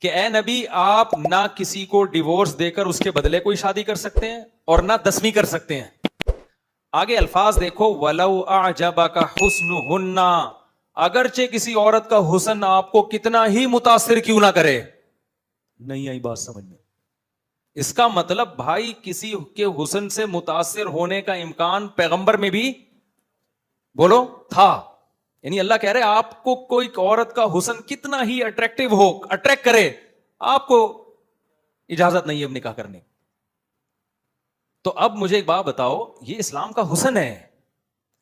کہ اے نبی آپ نہ کسی کو ڈیورس دے کر اس کے بدلے کوئی شادی کر سکتے ہیں اور نہ 10ویں کر سکتے ہیں. آگے الفاظ دیکھو, وَلَوْ أَعْجَبَكَ حُسْنُهُنَّ, اگرچہ کسی عورت کا حسن آپ کو کتنا ہی متاثر کیوں نہ کرے. نہیں آئی بات سمجھ میں؟ اس کا مطلب بھائی کسی کے حسن سے متاثر ہونے کا امکان پیغمبر میں بھی بولو تھا. یعنی اللہ کہہ رہے آپ کو کوئی عورت کا حسن کتنا ہی اٹریکٹیو ہو, اٹریکٹ کرے, آپ کو اجازت نہیں ہے اب نکاح کرنے. تو اب مجھے ایک بات بتاؤ, یہ اسلام کا حسن ہے,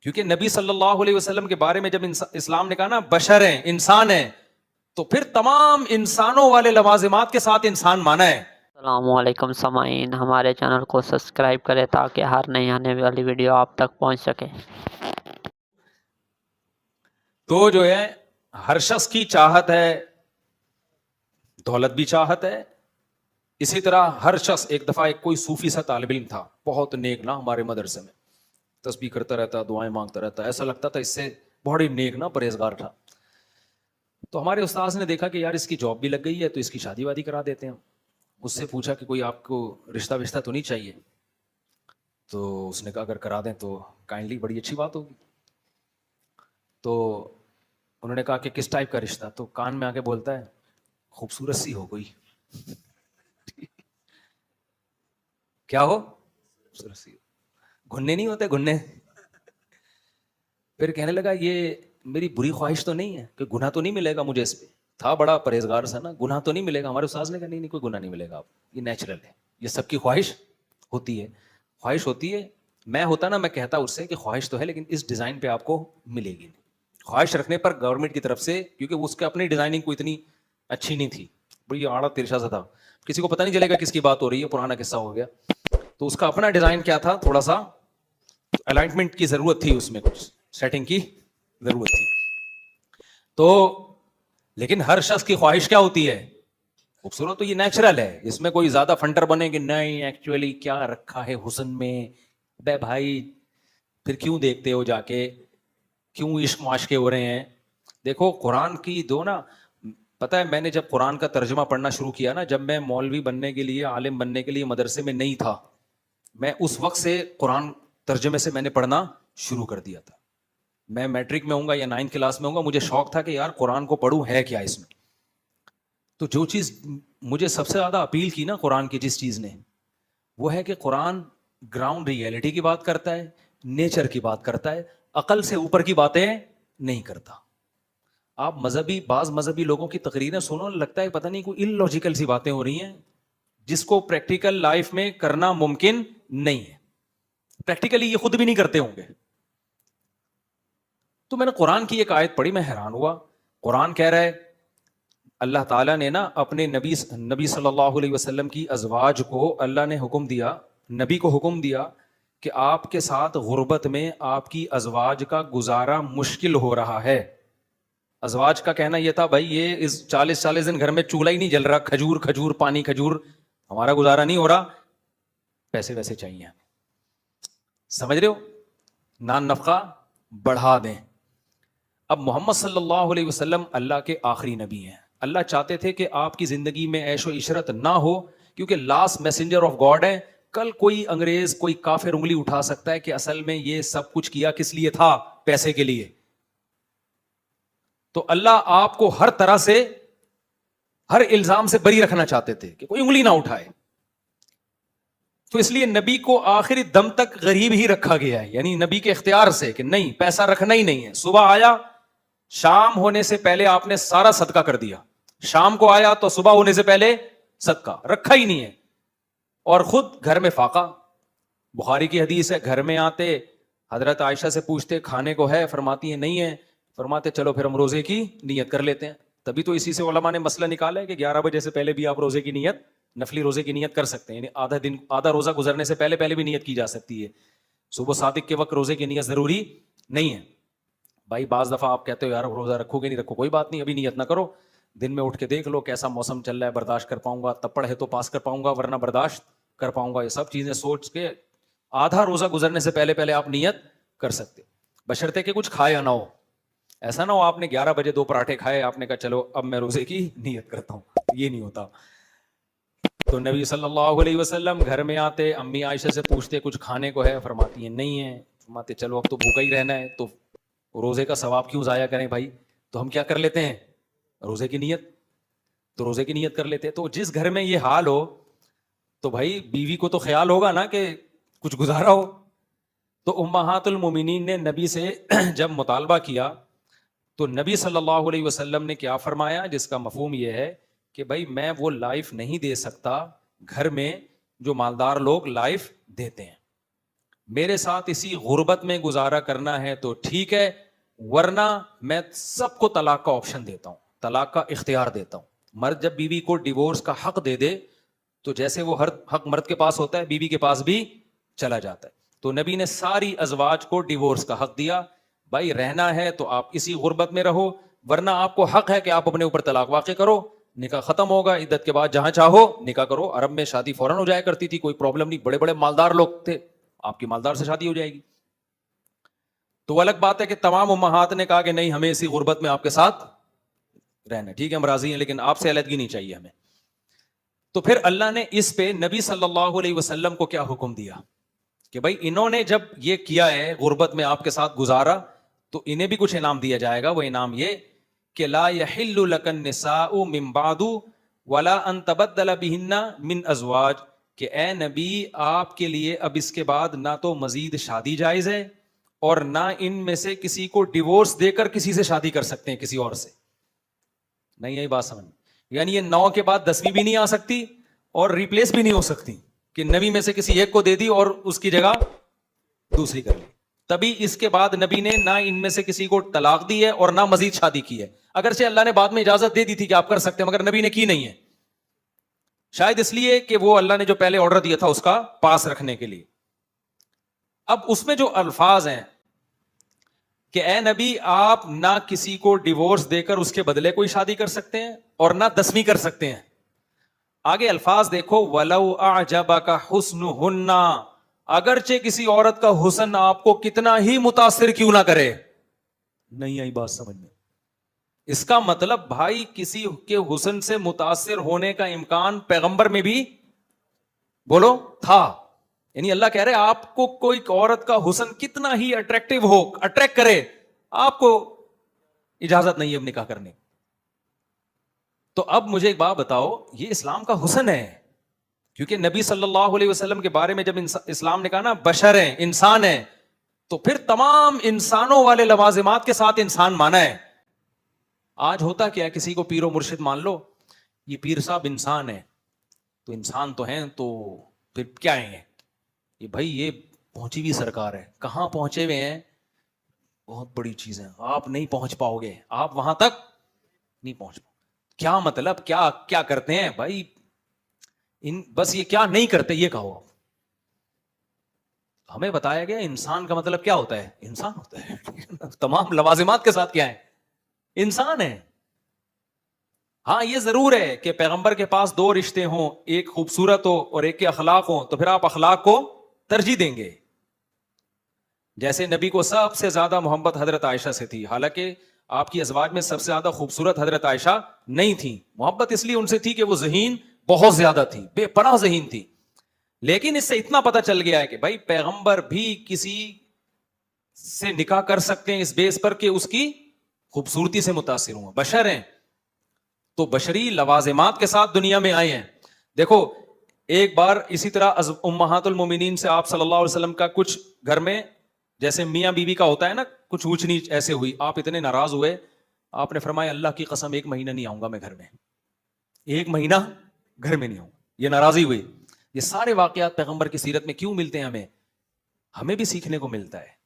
کیونکہ نبی صلی اللہ علیہ وسلم کے بارے میں جب اسلام نے کہا نا بشر ہیں, انسان ہیں, تو پھر تمام انسانوں والے لوازمات کے ساتھ انسان مانا ہے. السلام علیکم سامعین, ہمارے چینل کو سبسکرائب کریں تاکہ ہر نئی آنے والی ویڈیو آپ تک پہنچ سکے. تو جو ہے ہر شخص کی چاہت ہے, دولت بھی چاہت ہے. اسی طرح ہر شخص, ایک دفعہ ایک کوئی صوفی سا طالب علم تھا, بہت نیک نا, ہمارے مدرسے میں تسبیح کرتا رہتا, دعائیں مانگتا رہتا, ایسا لگتا تھا اس سے بڑی نیک نا, پرہیزگار تھا. تو ہمارے استاذ نے دیکھا کہ یار اس کی جاب بھی لگ گئی ہے, تو اس کی شادی وادی کرا دیتے ہیں. اس سے پوچھا کہ کوئی آپ کو رشتہ وشتہ تو نہیں چاہیے؟ تو اس نے کہا اگر کرا دیں تو کائنڈلی, بڑی اچھی بات ہوگی. تو انہوں نے کہا کہ کس ٹائپ کا رشتہ؟ تو کان میں آ کے بولتا ہے خوبصورت سی ہو کوئی. کیا ہو؟ خوبصورت سی ہو. گھننے نہیں ہوتے گھننے. پھر کہنے لگا یہ میری بری خواہش تو نہیں ہے, کہ گناہ تو نہیں ملے گا مجھے اس پہ؟ تھا بڑا پرہیزگار سا نا, گناہ تو نہیں ملے گا؟ ہمارے استاذ نے کہا نہیں کوئی گناہ نہیں ملے گا, آپ یہ نیچرل ہے, یہ سب کی خواہش ہوتی ہے. خواہش ہوتی ہے, میں ہوتا نا میں کہتا اس سے کہ خواہش تو ہے لیکن اس ڈیزائن پہ آپ کو ملے گی نہیں. خواہش رکھنے پر گورنمنٹ کی طرف سے, کیونکہ اس کے اپنی ڈیزائننگ کو اتنی اچھی نہیں تھی, بڑی آڑا ترشا سا تھا, کسی کو پتہ نہیں چلے گا کس کی بات ہو رہی ہے, پرانا قصہ ہو گیا. تو اس کا اپنا ڈیزائن کیا تھا, تھوڑا سا الائنمنٹ کی ضرورت تھی, اس میں کچھ سیٹنگ کی ضرورت تھی. تو لیکن ہر شخص کی خواہش کیا ہوتی ہے؟ خوبصورت. تو یہ نیچرل ہے, اس میں کوئی زیادہ فنٹر بنے کہ نہیں ایکچولی کیا رکھا ہے حسن میں. بے بھائی پھر کیوں دیکھتے ہو جا کے, کیوں عشق معاشقے ہو رہے ہیں؟ دیکھو قرآن کی دو نا, پتہ ہے میں نے جب قرآن کا ترجمہ پڑھنا شروع کیا نا, جب میں مولوی بننے کے لیے, عالم بننے کے لیے مدرسے میں نہیں تھا, میں اس وقت سے قرآن ترجمے سے میں نے پڑھنا شروع کر دیا تھا. میں میٹرک میں ہوں گا یا 9th کلاس میں ہوں گا, مجھے شوق تھا کہ یار قرآن کو پڑھوں, ہے کیا اس میں. تو جو چیز مجھے سب سے زیادہ اپیل کی نا قرآن کی, جس چیز نے, وہ ہے کہ قرآن گراؤنڈ ریئلٹی کی بات کرتا ہے, نیچر کی بات کرتا ہے, عقل سے اوپر کی باتیں نہیں کرتا. آپ مذہبی, بعض مذہبی لوگوں کی تقریریں سنو, لگتا ہے پتہ نہیں کوئی ان لاجیکل سی باتیں ہو رہی ہیں جس کو پریکٹیکل لائف میں کرنا ممکن نہیں ہے. پریکٹیکلی یہ خود بھی نہیں کرتے ہوں گے. تو میں نے قرآن کی ایک آیت پڑھی, میں حیران ہوا. قرآن کہہ رہا ہے, اللہ تعالیٰ نے نا اپنے نبی صلی اللہ علیہ وسلم کی ازواج کو اللہ نے حکم دیا, نبی کو حکم دیا کہ آپ کے ساتھ غربت میں آپ کی ازواج کا گزارا مشکل ہو رہا ہے. ازواج کا کہنا یہ تھا بھائی یہ اس 40 دن گھر میں چولہا ہی نہیں جل رہا, کھجور پانی کھجور, ہمارا گزارا نہیں ہو رہا, پیسے ویسے چاہیے. سمجھ رہے ہو, نان نفقہ بڑھا دیں. اب محمد صلی اللہ علیہ وسلم اللہ کے آخری نبی ہیں. اللہ چاہتے تھے کہ آپ کی زندگی میں عیش و عشرت نہ ہو, کیونکہ لاسٹ میسنجر آف گاڈ ہے. کل کوئی انگریز, کوئی کافر انگلی اٹھا سکتا ہے کہ اصل میں یہ سب کچھ کیا کس لیے تھا, پیسے کے لیے. تو اللہ آپ کو ہر طرح سے, ہر الزام سے بری رکھنا چاہتے تھے کہ کوئی انگلی نہ اٹھائے. تو اس لیے نبی کو آخری دم تک غریب ہی رکھا گیا ہے, یعنی نبی کے اختیار سے کہ نہیں پیسہ رکھنا ہی نہیں ہے. صبح آیا, شام ہونے سے پہلے آپ نے سارا صدقہ کر دیا, شام کو آیا تو صبح ہونے سے پہلے صدقہ رکھا ہی نہیں ہے. اور خود گھر میں فاقہ. بخاری کی حدیث ہے, گھر میں آتے حضرت عائشہ سے پوچھتے کھانے کو ہے, فرماتی ہیں نہیں ہے, فرماتے چلو پھر ہم روزے کی نیت کر لیتے ہیں. تبھی تو اسی سے علماء نے مسئلہ نکالا ہے کہ 11 بجے سے پہلے بھی آپ روزے کی نیت, نفلی روزے کی نیت کر سکتے ہیں, یعنی آدھا روزہ گزرنے سے پہلے بھی نیت کی جا سکتی ہے. صبح صادق کے وقت روزے کی نیت ضروری نہیں ہے. بھائی بعض دفعہ آپ کہتے ہو یار روزہ رکھو گے نہیں رکھو, کوئی بات نہیں, ابھی نیت نہ کرو, دن میں اٹھ کے دیکھ لو کیسا موسم چل رہا ہے, برداشت کر پاؤں گا, تپڑ ہے تو پاس کر پاؤں گا, ورنہ برداشت کر پاؤں گا. یہ سب چیزیں سوچ کے آدھا روزہ گزرنے سے پہلے آپ نیت کر سکتے, بشرطے کہ کچھ کھایا نہ ہو. ایسا نہ ہو آپ نے 11 بجے 2 پراٹھے کھائے, آپ نے کہا چلو اب میں روزے کی نیت کرتا ہوں, یہ نہیں ہوتا. تو نبی صلی اللہ علیہ وسلم گھر میں آتے, امی عائشہ سے پوچھتے کچھ کھانے کو ہے, فرماتی ہیں نہیں ہے. فرماتے چلو اب تو بھوکا ہی رہنا ہے, تو روزے کا ثواب کیوں ضائع کریں بھائی, تو ہم کیا کر لیتے ہیں, روزے کی نیت, تو روزے کی نیت کر لیتے ہیں. تو جس گھر میں یہ حال ہو تو بھائی بیوی کو تو خیال ہوگا نا کہ کچھ گزارا ہو. تو امہات المومنین نے نبی سے جب مطالبہ کیا تو نبی صلی اللہ علیہ وسلم نے کیا فرمایا, جس کا مفہوم یہ ہے کہ بھائی میں وہ لائف نہیں دے سکتا گھر میں جو مالدار لوگ لائف دیتے ہیں, میرے ساتھ اسی غربت میں گزارا کرنا ہے تو ٹھیک ہے, ورنہ میں سب کو طلاق کا آپشن دیتا ہوں, طلاق کا اختیار دیتا ہوں. مرد جب بیوی کو ڈیورس کا حق دے دے تو جیسے وہ ہر حق مرد کے پاس ہوتا ہے بیوی کے پاس بھی چلا جاتا ہے. تو نبی نے ساری ازواج کو ڈیورس کا حق دیا, بھائی رہنا ہے تو آپ اسی غربت میں رہو, ورنہ آپ کو حق ہے کہ آپ اپنے اوپر طلاق واقع کرو, نکاح ختم ہوگا, عدت کے بعد جہاں چاہو نکاح کرو. عرب میں شادی فوراً ہو جایا کرتی تھی, کوئی پرابلم نہیں, بڑے بڑے مالدار لوگ تھے, آپ کی مالدار سے شادی ہو جائے گی. تو وہ الگ بات ہے کہ تمام امہات نے کہا کہ نہیں ہمیں اسی غربت میں آپ کے ساتھ رہنا, ٹھیک ہے ہم راضی ہیں لیکن آپ سے علیحدگی نہیں چاہیے ہمیں. تو پھر اللہ نے اس پہ نبی صلی اللہ علیہ وسلم کو کیا حکم دیا کہ بھائی انہوں نے جب یہ کیا ہے غربت میں آپ کے ساتھ گزارا تو انہیں بھی کچھ انعام دیا جائے گا. وہ انعام یہ کہ لا یحل لک النساء من بعد ولا ان تبدل بهن من ازواج, کہ اے نبی آپ کے لیے اب اس کے بعد نہ تو مزید شادی جائز ہے اور نہ ان میں سے کسی کو ڈیورس دے کر کسی سے شادی کر سکتے ہیں کسی اور سے. نہیں یہی بات سمجھ, یعنی یہ 9 کے بعد 10ویں بھی نہیں آ سکتی اور ریپلیس بھی نہیں ہو سکتی کہ 9 میں سے کسی ایک کو دے دی اور اس کی جگہ دوسری کر لی. تبھی اس کے بعد نبی نے نہ ان میں سے کسی کو طلاق دی ہے اور نہ مزید شادی کی ہے. اگرچہ اللہ نے بعد میں اجازت دے دی تھی کہ آپ کر سکتے ہیں, مگر نبی نے کی نہیں ہے, شاید اس لیے کہ وہ اللہ نے جو پہلے آرڈر دیا تھا اس کا پاس رکھنے کے لیے. اب اس میں جو الفاظ ہیں کہ اے نبی آپ نہ کسی کو ڈیورس دے کر اس کے بدلے کوئی شادی کر سکتے ہیں اور نہ 10ویں کر سکتے ہیں. آگے الفاظ دیکھو, وَلَوْ أَعْجَبَكَ حُسْنُهُنَّ, اگرچہ کسی عورت کا حسن آپ کو کتنا ہی متاثر کیوں نہ کرے. نہیں آئی بات سمجھ میں, اس کا مطلب بھائی کسی کے حسن سے متاثر ہونے کا امکان پیغمبر میں بھی بولو تھا. یعنی اللہ کہہ رہے آپ کو کوئی عورت کا حسن کتنا ہی اٹریکٹیو ہو, اٹریکٹ کرے, آپ کو اجازت نہیں ہے اب نکاح کرنے. تو اب مجھے ایک بات بتاؤ, یہ اسلام کا حسن ہے, کیونکہ نبی صلی اللہ علیہ وسلم کے بارے میں جب اسلام نے کہا نا بشر ہیں, انسان ہیں, تو پھر تمام انسانوں والے لوازمات کے ساتھ انسان مانا ہے. آج ہوتا کیا ہے, کسی کو پیر و مرشد مان لو, یہ پیر صاحب انسان ہے, تو انسان تو ہیں تو پھر کیا ہیں یہ بھائی, یہ پہنچی ہوئی سرکار ہے. کہاں پہنچے ہوئے ہیں, بہت بڑی چیز ہے, آپ نہیں پہنچ پاؤ گے, آپ وہاں تک نہیں پہنچ پاؤ. کیا مطلب, کیا کرتے ہیں بھائی, بس یہ کیا نہیں کرتے یہ کہو. ہمیں بتایا گیا انسان کا مطلب کیا ہوتا ہے, انسان ہوتا ہے تمام لوازمات کے ساتھ کیا ہے, انسان ہے. ہاں یہ ضرور ہے کہ پیغمبر کے پاس 2 رشتے ہوں, ایک خوبصورت ہو اور ایک کے اخلاق ہوں, تو پھر آپ اخلاق کو ترجیح دیں گے. جیسے نبی کو سب سے زیادہ محبت حضرت عائشہ سے تھی, حالانکہ آپ کی ازواج میں سب سے زیادہ خوبصورت حضرت عائشہ نہیں تھی. محبت اس لیے ان سے تھی کہ وہ ذہین بہت زیادہ تھی, بے پناہ ذہین تھی. لیکن اس سے اتنا پتہ چل گیا ہے کہ بھائی پیغمبر بھی کسی سے نکاح کر سکتے ہیں اس بیس پر کہ اس کی خوبصورتی سے متاثر ہوں, بشر ہیں تو بشری لوازمات کے ساتھ دنیا میں آئے ہیں. دیکھو ایک بار اسی طرح امہات المومنین سے آپ صلی اللہ علیہ وسلم کا کچھ گھر میں جیسے میاں بیوی کا ہوتا ہے نا, کچھ اونچ نیچ ایسے ہوئی, آپ اتنے ناراض ہوئے, آپ نے فرمایا اللہ کی قسم 1 مہینہ نہیں آؤں گا میں گھر میں, 1 مہینہ گھر میں نہیں آؤں. یہ ناراضی ہوئی. یہ سارے واقعات پیغمبر کی سیرت میں کیوں ملتے ہیں, ہمیں بھی سیکھنے کو ملتا ہے.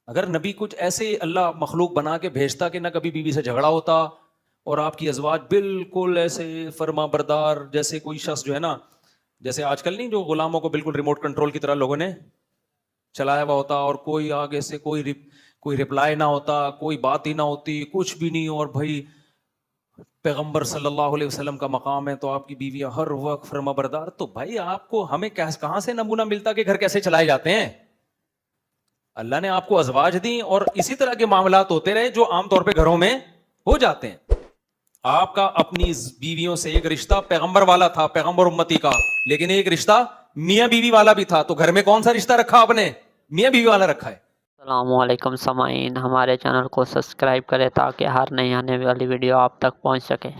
اگر نبی کچھ ایسے اللہ مخلوق بنا کے بھیجتا کہ نہ کبھی بیوی سے جھگڑا ہوتا اور آپ کی ازواج بالکل ایسے فرما بردار, جیسے کوئی شخص جو ہے نا, جیسے آج کل نہیں جو غلاموں کو بالکل ریموٹ کنٹرول کی طرح لوگوں نے چلایا ہوا ہوتا, اور کوئی آگے سے کوئی رپلائی نہ ہوتا, کوئی بات ہی نہ ہوتی, کچھ بھی نہیں, اور بھائی پیغمبر صلی اللہ علیہ وسلم کا مقام ہے تو آپ کی بیویاں ہر وقت فرما بردار. تو بھائی آپ کو ہمیں کہاں سے نمونہ ملتا کہ گھر کیسے چلائے جاتے ہیں. اللہ نے آپ کو ازواج دی اور اسی طرح کے معاملات ہوتے رہے جو عام طور پہ گھروں میں ہو جاتے ہیں. آپ کا اپنی بیویوں سے ایک رشتہ پیغمبر والا تھا, پیغمبر امتی کا, لیکن ایک رشتہ میاں بیوی والا بھی تھا. تو گھر میں کون سا رشتہ رکھا آپ نے؟ میاں بیوی والا رکھا ہے. السلام علیکم سامعین, ہمارے چینل کو سبسکرائب کریں تاکہ ہر نئی آنے والی ویڈیو آپ تک پہنچ سکے.